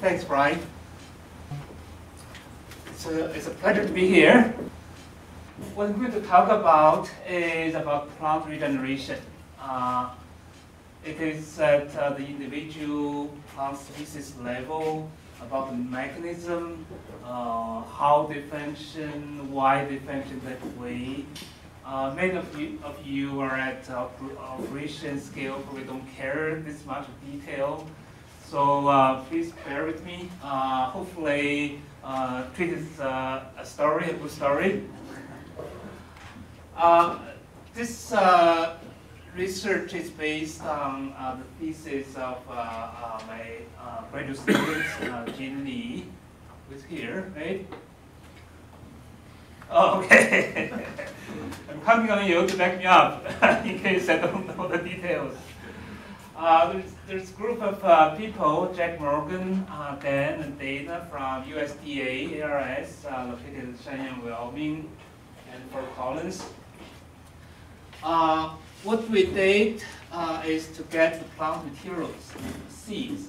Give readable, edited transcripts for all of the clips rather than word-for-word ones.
Thanks, Brian. It's a pleasure to be here. What I'm going to talk about is about plant regeneration. It is at the individual plant species level, about the mechanism, how they function, why they function that way. Many of you are at operation scale, probably don't care this much detail. So please bear with me. Hopefully, treat it as a good story. This research is based on the thesis of my graduate student, Jin Lee, who is here, right? Oh, okay. I'm counting on you to back me up in case I don't know the details. There's a group of people, Jack Morgan, Dan, and Dana from USDA ARS, located in Shenyang, Wyoming, and Fort Collins. What we did is to get the plant materials, seeds,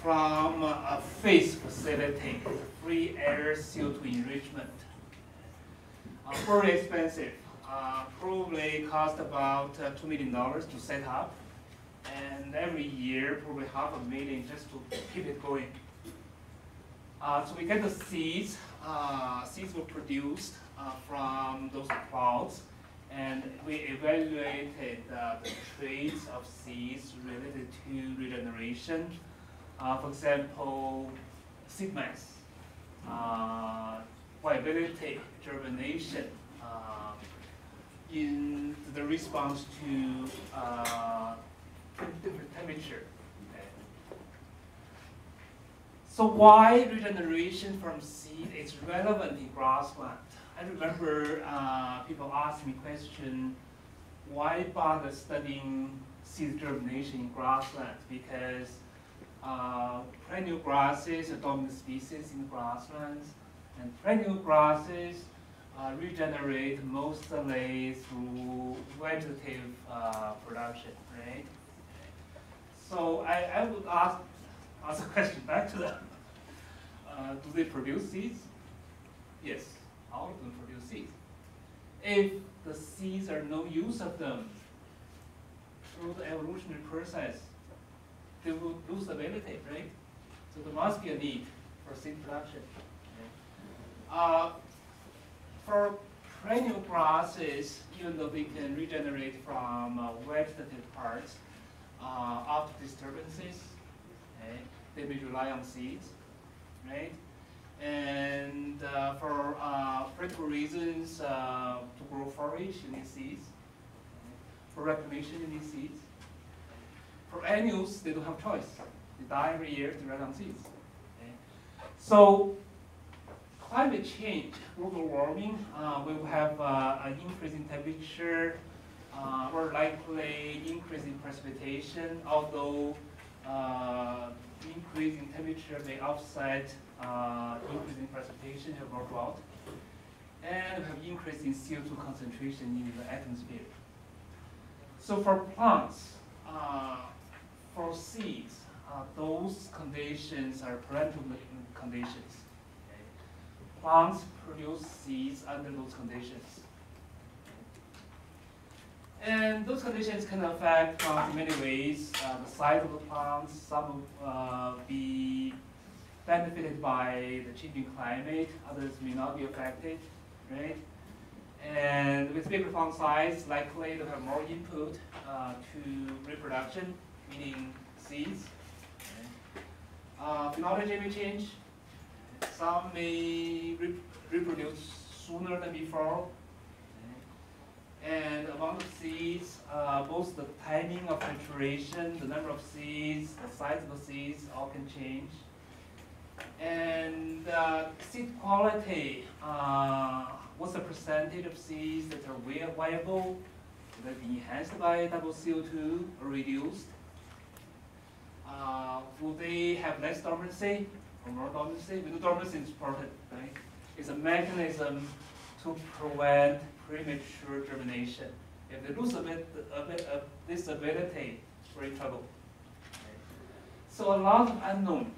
from a FACE facility, free air CO2 enrichment. Very expensive, probably cost about $2 million to set up, and every year probably $500,000 just to keep it going. So we get the seeds. Seeds were produced from those plants, and we evaluated the traits of seeds related to regeneration. For example, seed mass, viability, germination, in the response to different temperature. Okay. So why regeneration from seed is relevant in grassland? I remember people ask me question, why bother studying seed germination in grassland? Because perennial grasses are dominant species in grasslands, and perennial grasses regenerate mostly through vegetative production, right? So I would ask a question back to them. Do they produce seeds? Yes, all of them produce seeds. If the seeds are no use of them through the evolutionary process, they will lose ability, right? So there must be a need for seed production. For perennial grasses, even though they can regenerate from vegetative parts after disturbances, okay, they may rely on seeds, right? And for practical reasons, to grow forage, you need seeds. For reclamation, you need seeds. For annuals, they don't have choice. They die every year to rely on seeds. Okay? So climate change, global warming, will have an increase in temperature, or likely increase in precipitation, although increase in temperature may offset increase in precipitation, have more drought, and have increase in CO2 concentration in the atmosphere. So for plants, for seeds, those conditions are parental conditions. Okay. Plants produce seeds under those conditions. And those conditions can affect plants in many ways. The size of the plants, some will be benefited by the changing climate, others may not be affected, right? And with bigger plant size, likely to have more input to reproduction, meaning seeds. Okay. Phenology may change. Some may reproduce sooner than before. And among the seeds, both the timing of maturation, the number of seeds, the size of the seeds, all can change. And seed quality, what's the percentage of seeds that are viable, that are enhanced by double CO2 or reduced? Will they have less dormancy or more dormancy? We know dormancy is important, right? It's a mechanism to prevent premature germination. If they lose a bit of this ability, we're in trouble. Okay. So a lot of unknown.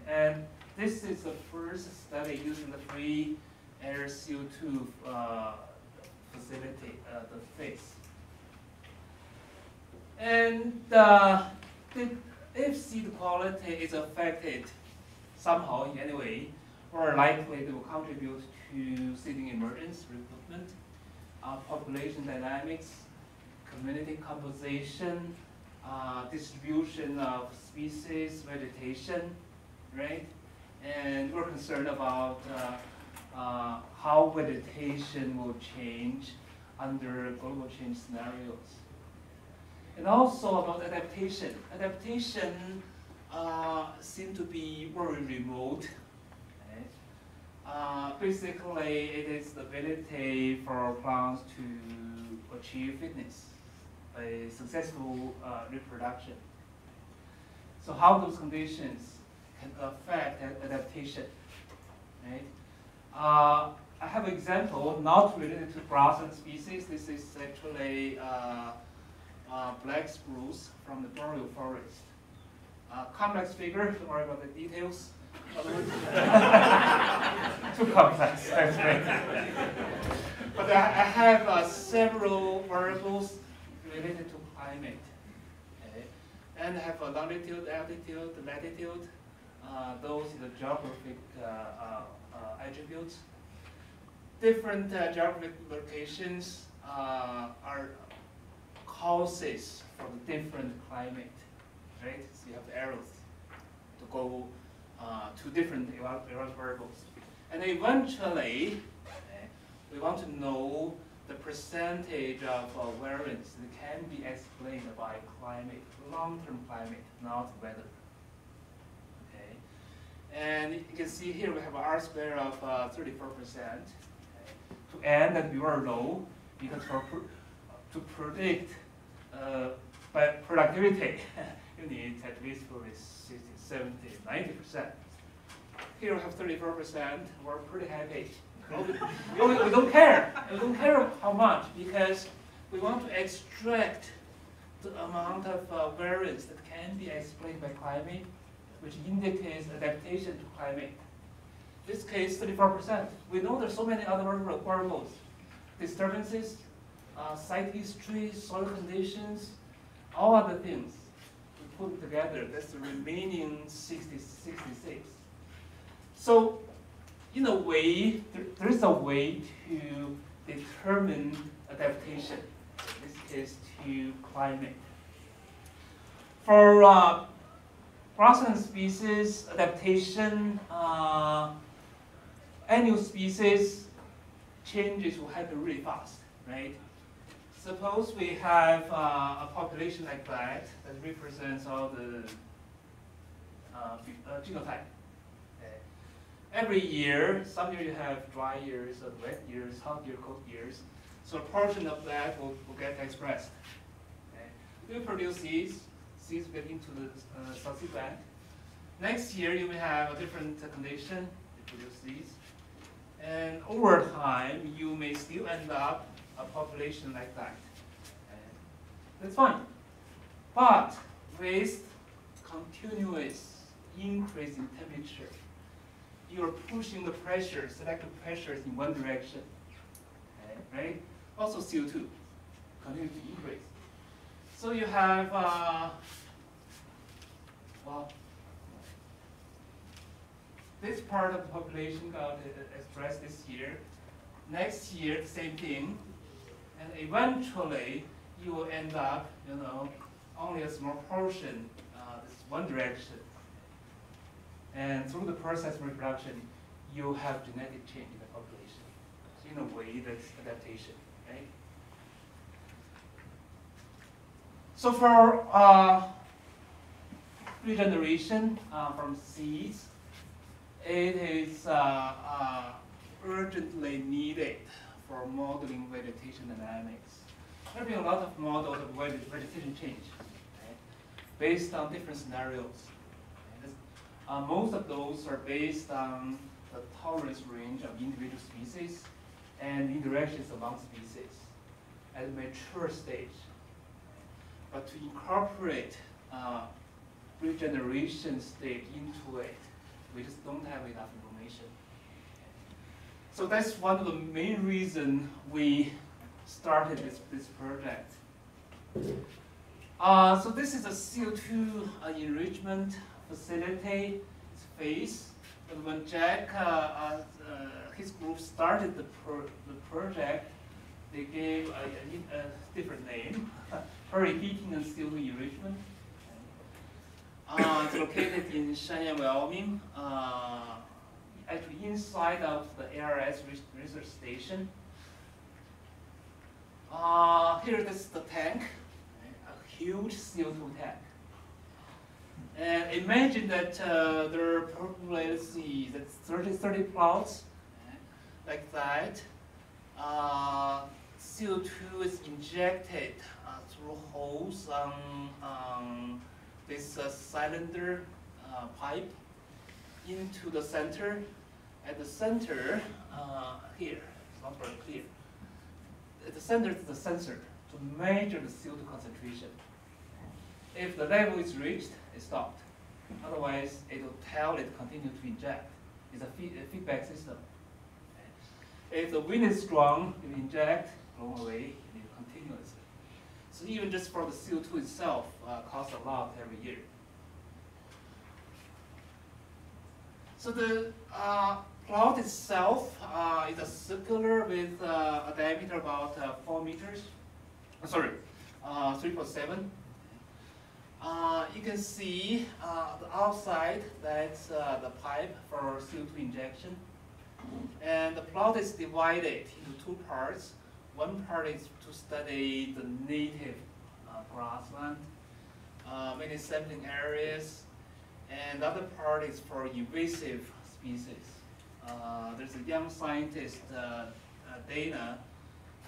And this is the first study using the free air CO2 facility, the FACE. And if seed quality is affected somehow in any way, more likely it will contribute to seeding emergence, recruitment, population dynamics, community composition, distribution of species, vegetation, right? And we're concerned about how vegetation will change under global change scenarios. And also about adaptation. Adaptation seems to be very remote. Okay? Basically, it is the ability for plants to achieve fitness by successful reproduction. So how those conditions can affect adaptation, right? I have an example not related to grassland species. This is actually black spruce from the boreal forest. Complex figure, don't worry about the details. Too complex, actually. But I have several variables related to climate. Okay? And I have a longitude, altitude, latitude. Those are the geographic attributes. Different geographic locations are causes for the different climate, right? So you have the arrows to go to different variables. And eventually, we want to know the percentage of variance that can be explained by climate, long-term climate, not weather. Okay, and you can see here we have an R square of 34%. Okay. To n that be very low, because to predict by productivity, you need at least for 60, 70, 90%. Here we have 34%. We're pretty happy. We don't care. We don't care how much, because we want to extract the amount of variance that can be explained by climate, which indicates adaptation to climate. In this case, 34%. We know there's so many other variables: disturbances, site history, soil conditions, all other things. We put it together. That's the remaining 66. So, in a way, there is a way to determine adaptation, in this case to climate. For grassland species, adaptation, annual species changes will happen really fast, right? Suppose we have a population like that represents all the genotype. Every year, some years you have dry years, wet years, hot years, cold years. So a portion of that will get expressed. Okay. We produce seeds. Seeds get into the subseed bank. Next year, you may have a different condition. You produce seeds. And over time, you may still end up a population like that. And that's fine. But with continuous increase in temperature, you're pushing the pressure, selective pressures in one direction, okay, right? Also CO2 continue to increase. So you have, well, this part of the population got expressed this year. Next year, the same thing. And eventually, you will end up, only a small portion, this one direction. And through the process of reproduction, you have genetic change in the population. So in a way, that's adaptation, right? So for regeneration from seeds, it is urgently needed for modeling vegetation dynamics. There have been a lot of models of vegetation change, okay, based on different scenarios. Most of those are based on the tolerance range of individual species and interactions among species at a mature stage. But to incorporate regeneration state into it, We just don't have enough information. So that's one of the main reasons we started this project. So this is a CO2 enrichment facility. It's phase. And when Jack, his group started the project, they gave a different name, heating and CO2 enrichment. It's located in Shenyang, Wyoming, actually inside of the ARS research station. Here is the tank, a huge CO2 tank. And imagine that there are probably, let's see, that's 30 plots, like that. CO2 is injected through holes on this cylinder pipe into the center. At the center, here, it's not very clear. At the center is the sensor to measure the CO2 concentration. If the level is reached, it stopped. Otherwise, it will tell it continue to inject. It's a feedback system. If the wind is strong, it will inject, blow away, and it continuously. So even just for the CO2 itself, costs a lot every year. So the plot itself is a circular with a diameter about 4 meters. Sorry, 3.7. You can see the outside, that's the pipe for CO2 injection. And the plot is divided into two parts. One part is to study the native grassland, many sampling areas, and the other part is for invasive species. There's a young scientist, Dana.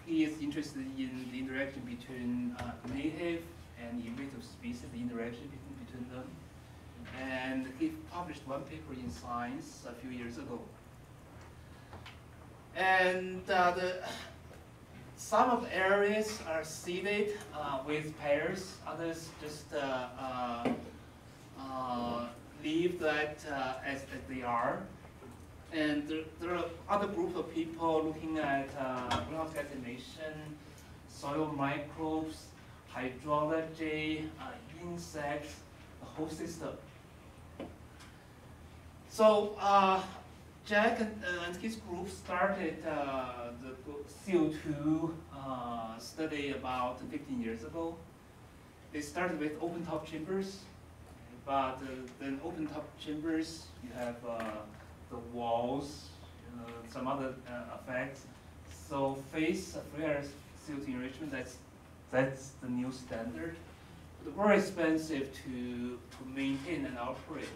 He is interested in the interaction between native and invasive species, the interaction between them. And he published one paper in Science a few years ago. And some of the areas are seeded with pears, others just leave that as they are. And there are other group of people looking at greenhouse gas emission, soil microbes, hydrology, insects, the whole system. So Jack and his group started the CO2 study about 15 years ago. They started with open-top chambers, but then open-top chambers, you have the walls, some other effects. So phase free-air CO2 enrichment, that's the new standard. But very expensive to maintain and operate.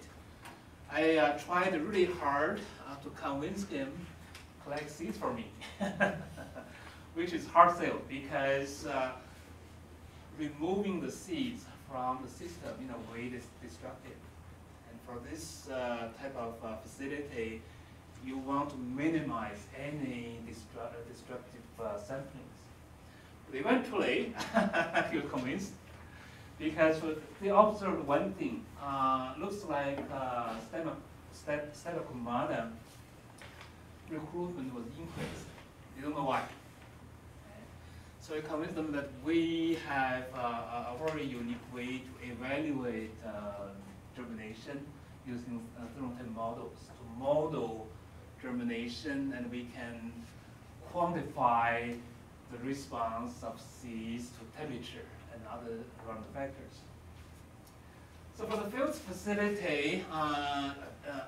I tried really hard to convince him to collect seeds for me, which is hard sell because removing the seeds from the system in a way is destructive. And for this type of facility, you want to minimize any destructive samplings. But eventually, he was convinced because they observed one thing. Looks like Staphylococcus recruitment was increased. They don't know why. So I convinced them that we have a very unique way to evaluate germination using thermal models to model germination, and we can quantify the response of seeds to temperature and other environmental factors. So for the field facility,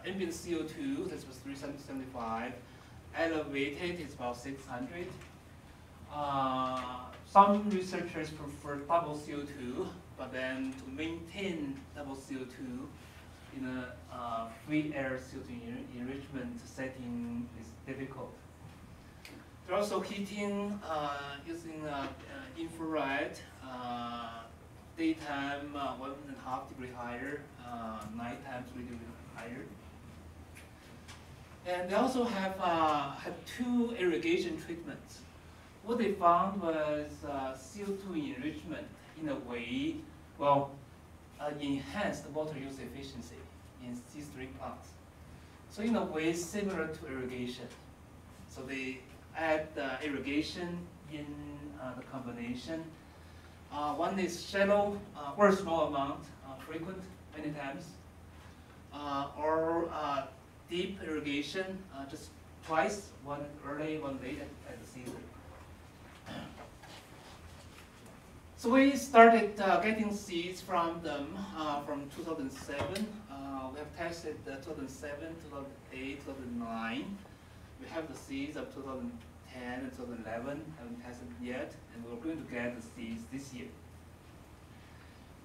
ambient CO2, this was 375, elevated is about 600. Some researchers prefer double CO2, but then to maintain double CO2 in a free air CO2 enrichment setting is difficult. They're also heating using infrared, daytime 1.5 degree higher, nighttime 3 degrees higher. And they also have had 2 irrigation treatments. What they found was CO2 enrichment in a way, well, enhanced water use efficiency in these 3 plants. So in a way similar to irrigation. So they add irrigation in the combination. One is shallow, very small amount, frequent, many times. Or deep irrigation, just twice, one early, one late at the season. So we started getting seeds from them from 2007. We have tested 2007, 2008, 2009. We have the seeds of 2010 and 2011, haven't tested yet, and we're going to get the seeds this year.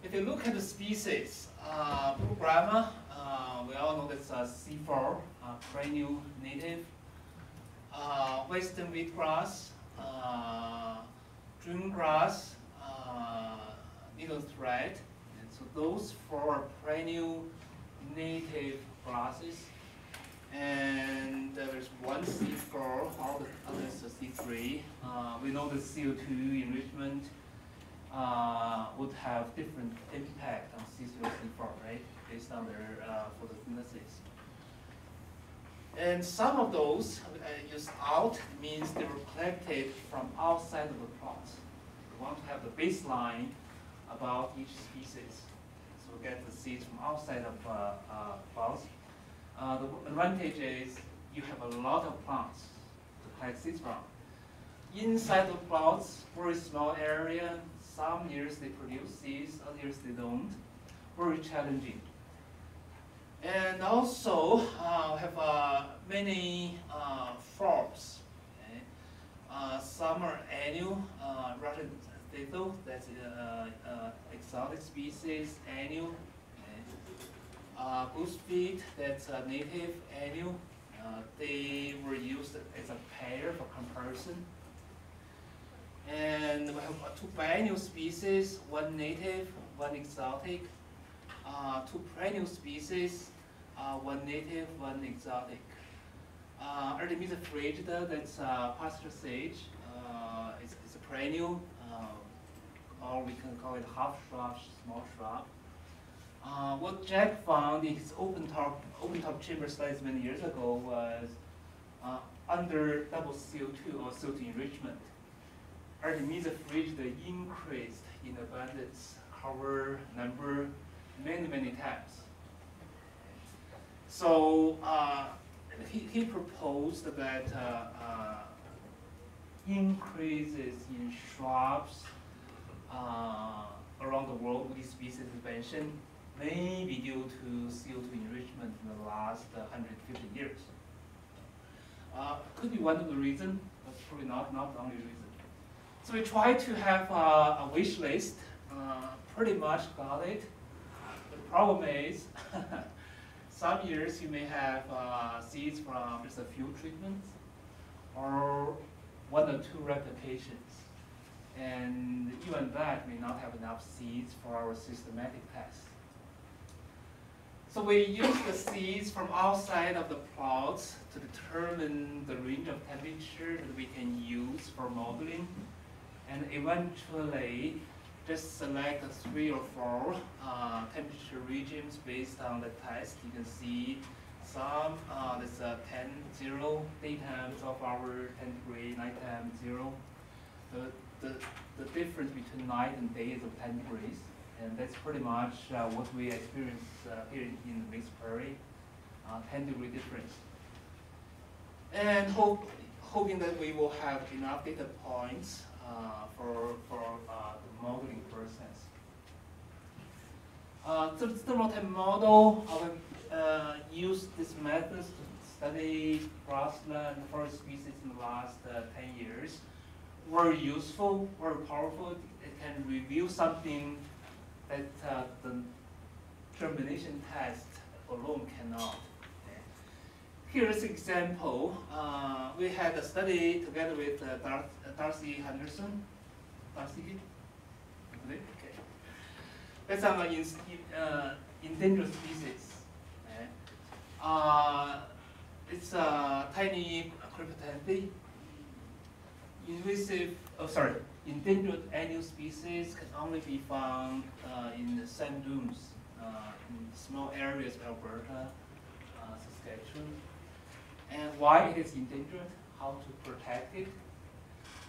If you look at the species, Blue Brahma, we all know that's C4, perennial native. Western wheatgrass, dream grass, needle thread. And so those four are perennial native grasses. And there's one C4, all the others are C3. We know the CO2 enrichment would have different impact on C0, C4, right? Based on their photosynthesis. And some of those used out means they were collected from outside of the plot. We want to have the baseline about each species. So we get the seeds from outside of plots. The advantage is you have a lot of plants to collect seeds from. Inside the plots, very small area. Some years they produce seeds, other years they don't. Very challenging. And also have many forms. Okay? Some are annual, Russian Thistles, that's exotic species, annual. Okay? Goose feet, that's native, annual. They were used as a pair for comparison. And we have two biennial species, one native, one exotic. Two perennial species, one native, one exotic. Artemisia frigida, that's pasture sage. It's a perennial, or we can call it half shrub, small shrub. What Jack found in his open top chamber studies many years ago was under double CO2 or CO2 enrichment, Artemisia frigida increased in abundance, cover, number, many times. So he proposed that increases in shrubs around the world with this species expansion may be due to CO2 enrichment in the last 150 years. Could be one of the reasons, but probably not the only reason. So we try to have a wish list, pretty much got it. The problem is, some years you may have seeds from just a few treatments or one or two replications. And even that may not have enough seeds for our systematic test. So we use the seeds from outside of the plots to determine the range of temperature that we can use for modeling. And eventually, just select 3 or 4 temperature regimes based on the test. You can see some, there's 10, 0, daytimes of our 10 degree, nighttime 0. The difference between night and day is of 10 degrees. And that's pretty much what we experience here in the mixed prairie, 10-degree difference. And hoping that we will have enough data points for the modeling process. The thermal model, I will use this method to study grassland forest species in the last 10 years. Very useful, very powerful. It can reveal something that the germination test alone cannot. Here's an example. We had a study together with Darcy Henderson. Darcy? Okay. That's an endangered species. Okay. It's a tiny cryptanthe. Endangered annual species can only be found in the sand dunes in small areas of Alberta, Saskatchewan. And why it is endangered, how to protect it.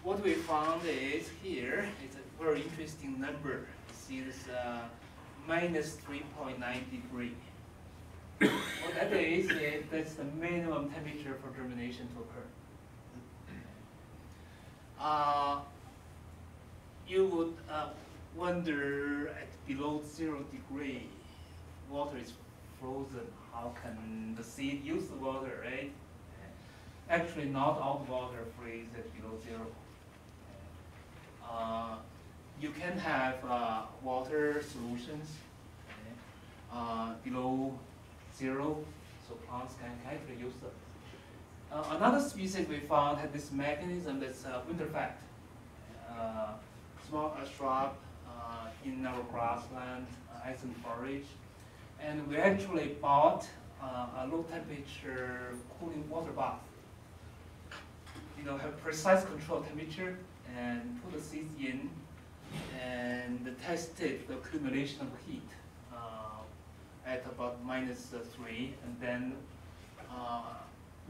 What we found is here is a very interesting number. You see this minus 3.9 degree. What that is that's the minimum temperature for germination to occur. You would wonder at below 0 degree, water is frozen. How can the seed use the water, right? Actually, not all the water freezes at below 0. You can have water solutions below 0, so plants can actually use them. Another species we found had this mechanism that's winter fat. Small shrub in our grassland, ice forage, and we actually bought a low temperature cooling water bath. Have precise control temperature and put the seeds in and tested the accumulation of heat at about -3, and then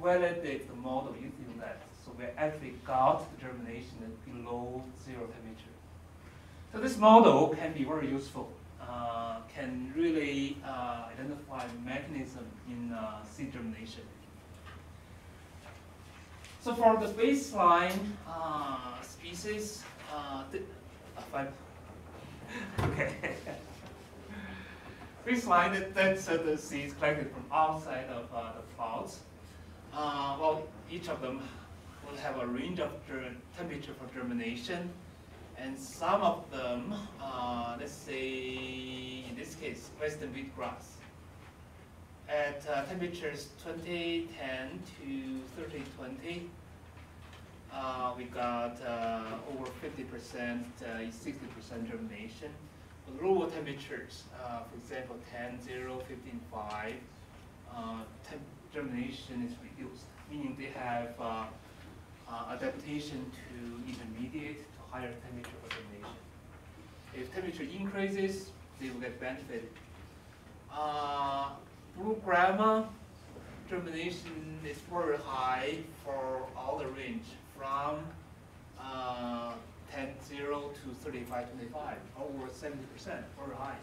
validate the model using that. So we actually got the germination at below 0 temperature. So this model can be very useful, can really identify mechanism in seed germination. So for the baseline species, okay. Baseline, that's the seeds collected from outside of the plants. Well, each of them will have a range of temperature for germination, and some of them, let's say in this case, western wheatgrass, at temperatures 2010 to 3020, we got over 50%, 60% germination. With lower temperatures, for example, 10.0, 15.5, germination is reduced, meaning they have adaptation to intermediate to higher temperature for germination. If temperature increases, they will get benefited. Blue grama germination is very high for all the range from 10.0 to 35.25, over 70%, very high.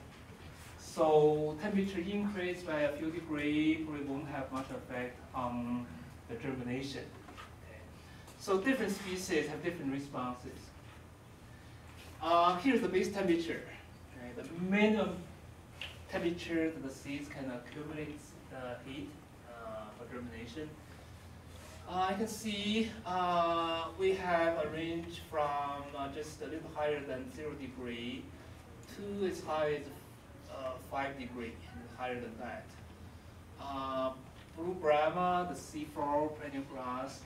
So temperature increase by a few degrees probably won't have much effect on the germination. Okay. So different species have different responses. Here's the base temperature. Okay. The minimum temperature that the seeds can accumulate heat for germination. You can see we have a range from just a little higher than 0 degree to as high as 5 degree, and higher than that. Blue Brahma, the C4 perennial grass,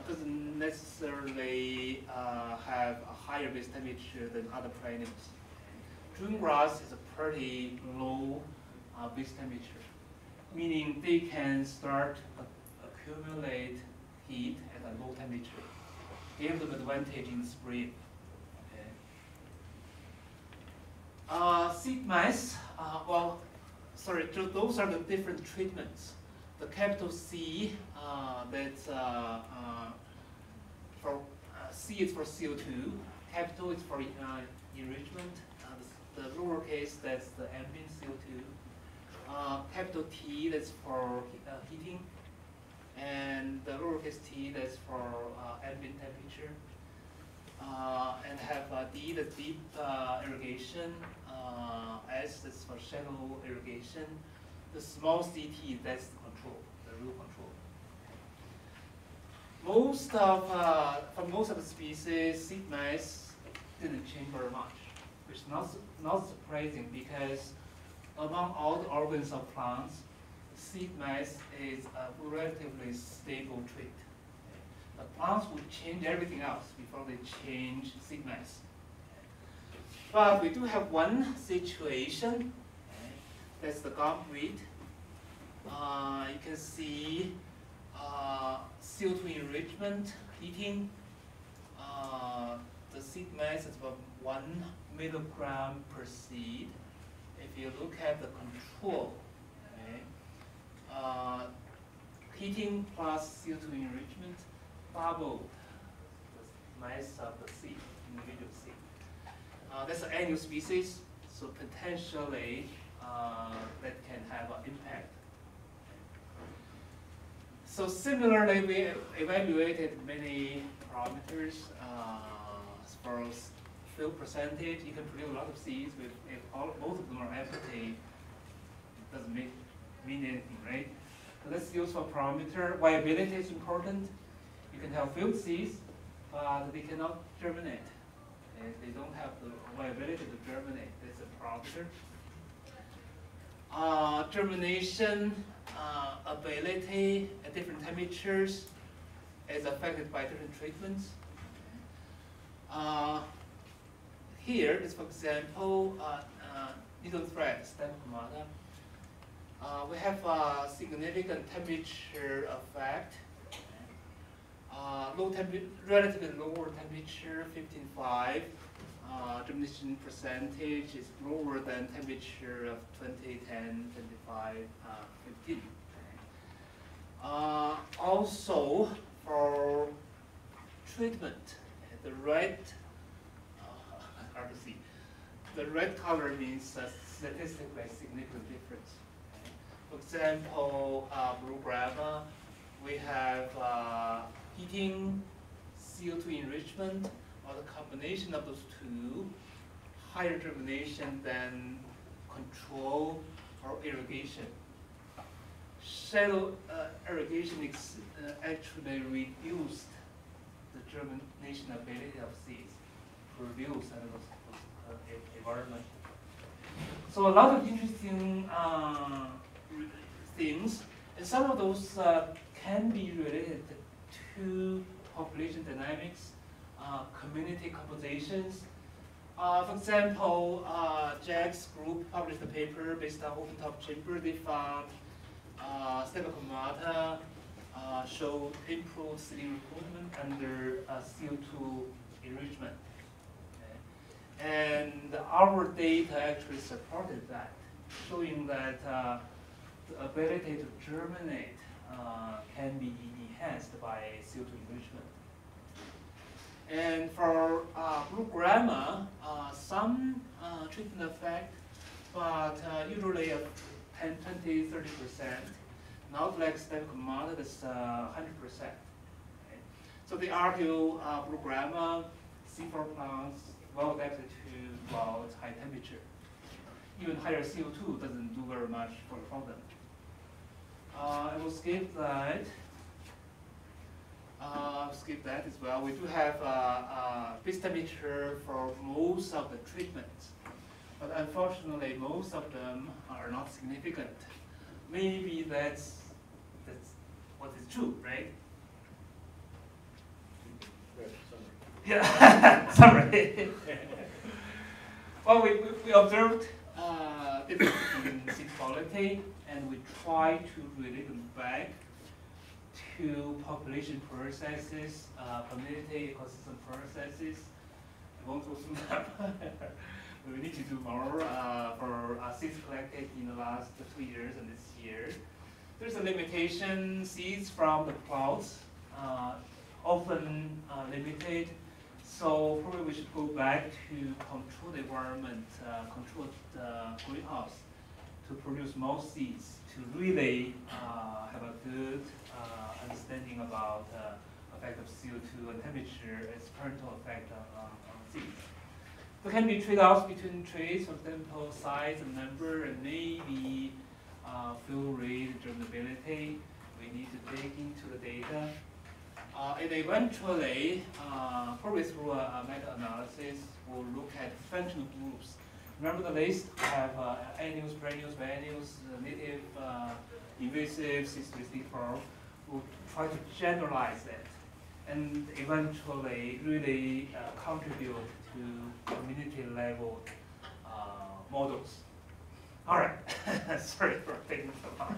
doesn't necessarily have a higher base temperature than other perennials. June grass is a pretty low base temperature, meaning they can start accumulate heat at a low temperature, give them advantage in spring. Okay. Seed mass, those are the different treatments. The capital C, that's for C is for CO2, capital is for enrichment, the lowercase, that's the ambient CO2, capital T, that's for heating, and the lowercase t, that's for ambient temperature, and have D, the deep irrigation, S, that's for shallow irrigation, the small ct, that's the control, the real control. For most of the species, seed mass didn't change very much, which is not surprising, because among all the organs of plants, seed mass is a relatively stable trait. The plants will change everything else before they change seed mass. But we do have one situation, that's the gumweed. You can see CO2 enrichment, heating. The seed mass is about 1 milligram per seed. If you look at the control, heating plus CO2 enrichment doubled the mass of the seed, individual seed. That's an annual species, so potentially that can have an impact. So similarly, we evaluated many parameters for field percentage. You can produce a lot of seeds with if both of them are empty. It doesn't mean anything, right? So let's use for parameter. Viability is important. You can have field seeds, but they cannot germinate. Okay? They don't have the viability to germinate. That's a parameter. Germination ability at different temperatures is affected by different treatments. Here is, for example, needle thread stem pomata. We have a significant temperature effect. Relatively lower temperature, 15.5. Germination percentage is lower than temperature of 20, 10, 25, 15. Also, for treatment, the red, hard to see. The red color means a statistically significant difference. For example, blue grama, we have heating, CO2 enrichment, or the combination of those two, higher germination than control or irrigation. Shallow irrigation actually reduced the germination ability of seeds produced under those environment. So a lot of interesting things, and some of those can be related to population dynamics, community compositions. For example, Jack's group published a paper based on open top chamber. They found Stevacomata showed improved seed recruitment under CO2 enrichment. Okay. And our data actually supported that, showing that the ability to germinate can be enhanced by CO2 enrichment. And for blue grama, some treatment effect, but usually 10, 20, 30%. Not like Stevacomata, that's 100%. Okay. So they argue blue grama, C4 plants, well adapted to high temperature. Even higher CO2 doesn't do very much for them. I will skip that. Skip that as well. We do have base temperature for most of the treatments, but unfortunately, most of them are not significant. Maybe that's what is true, right? Yeah, sorry. Well, we observed difference in seed quality, and we try to relate them back to population processes, community ecosystem processes. I won't go through them. We need to do more for seeds collected in the last 2 years and this year. There's a limitation. Seeds from the clouds often limited. So probably we should go back to control the environment, control the greenhouse to produce more seeds to really have a good understanding about effect of CO2 and temperature as parental effect on seeds. There can be trade-offs between traits, for example, size and number, and maybe fill rate, germinability. We need to dig into the data. And eventually, probably through a meta-analysis, we'll look at functional groups. Remember the list? We have annuals, perennials, biennials, native, invasive, C3, C4. We'll try to generalize it and eventually really contribute to community level models. All right, sorry for taking so long.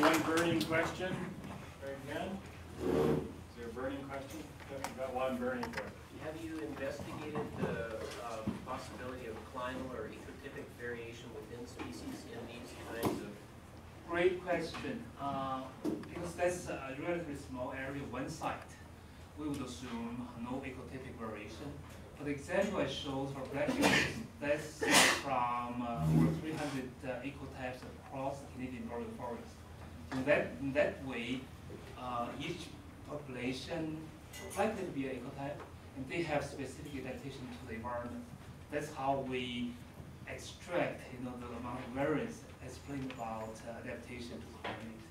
One burning question right again. Is there a burning question? We've got one burning question. Have you investigated the possibility of clinal or ecotypic variation within species in these kinds of? Great question. Because that's a relatively small area, one site, we would assume no ecotypic variation. For the example I showed for black bears, that's from over 300 ecotypes across the Canadian boreal forest. In that way, each population likely to be an ecotype, and they have specific adaptation to the environment. That's how we extract, the amount of variance explained about adaptation to climate.